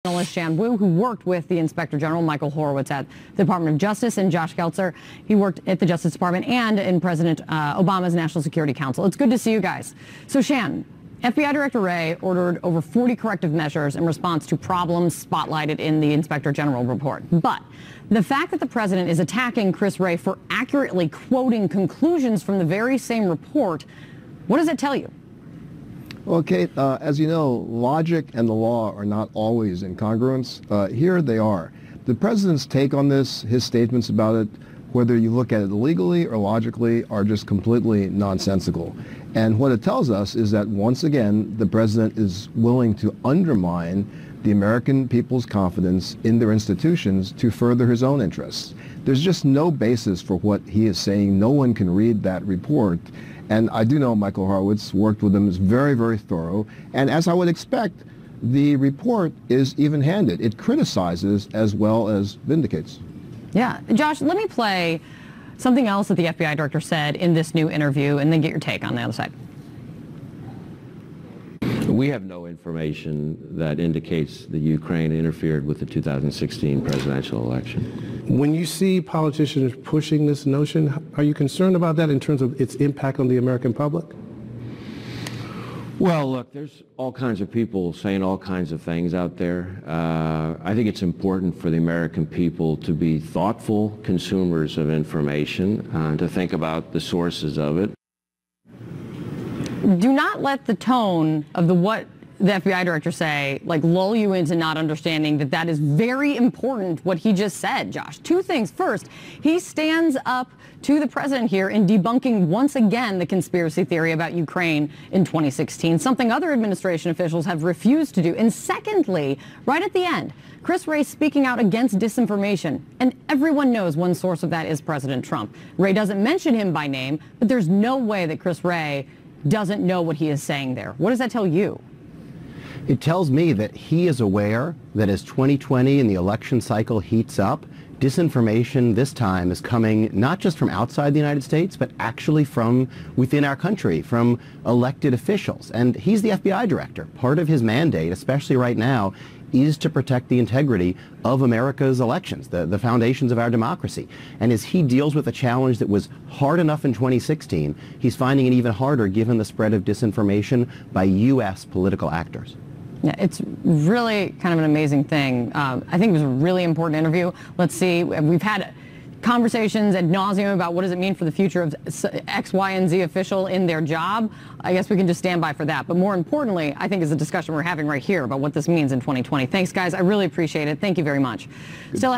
Analyst Shanlon Wu, who worked with the Inspector General Michael Horowitz at the Department of Justice, and Josh Geltzer. He worked at the Justice Department and in President Obama's National Security Council. It's good to see you guys. So Shan, FBI Director Wray ordered over 40 corrective measures in response to problems spotlighted in the Inspector General report. But the fact that the president is attacking Chris Wray for accurately quoting conclusions from the very same report, what does it tell you? Well, Kate, as you know, logic and the law are not always in congruence. Here they are. The president's take on this, his statements about it, whether you look at it legally or logically, are just completely nonsensical. And what it tells us is that, once again, the president is willing to undermine the American people's confidence in their institutions to further his own interests. There's just no basis for what he is saying. No one can read that report. And I do know Michael Horowitz, worked with him, is very, very thorough. And as I would expect, the report is even-handed. It criticizes as well as vindicates. Yeah. Josh, let me play something else that the FBI director said in this new interview and then get your take on the other side. We have no information that indicates that Ukraine interfered with the 2016 presidential election. When you see politicians pushing this notion, are you concerned about that in terms of its impact on the American public? Well, look, there's all kinds of people saying all kinds of things out there. I think it's important for the American people to be thoughtful consumers of information, to think about the sources of it. Do not let the tone of what the FBI director say, lull you into not understanding that is very important, what he just said, Josh. Two things. First, he stands up to the president here in debunking once again the conspiracy theory about Ukraine in 2016, something other administration officials have refused to do. And secondly, right at the end, Chris Wray speaking out against disinformation. And everyone knows one source of that is President Trump. Wray doesn't mention him by name, but there's no way that Chris Wray doesn't know what he is saying there. What does that tell you? It tells me that he is aware that as 2020 and the election cycle heats up, disinformation this time is coming not just from outside the United States, but actually from within our country, from elected officials. And he's the FBI director. Part of his mandate, especially right now, is to protect the integrity of America's elections, the foundations of our democracy. And as he deals with a challenge that was hard enough in 2016, he's finding it even harder given the spread of disinformation by U.S. political actors. Yeah, it's really kind of an amazing thing. I think it was a really important interview. Let's see. We've had conversations ad nauseum about what does it mean for the future of X, Y, and Z official in their job. I guess we can just stand by for that. But more importantly, I think is the discussion we're having right here about what this means in 2020. Thanks, guys. I really appreciate it. Thank you very much. Still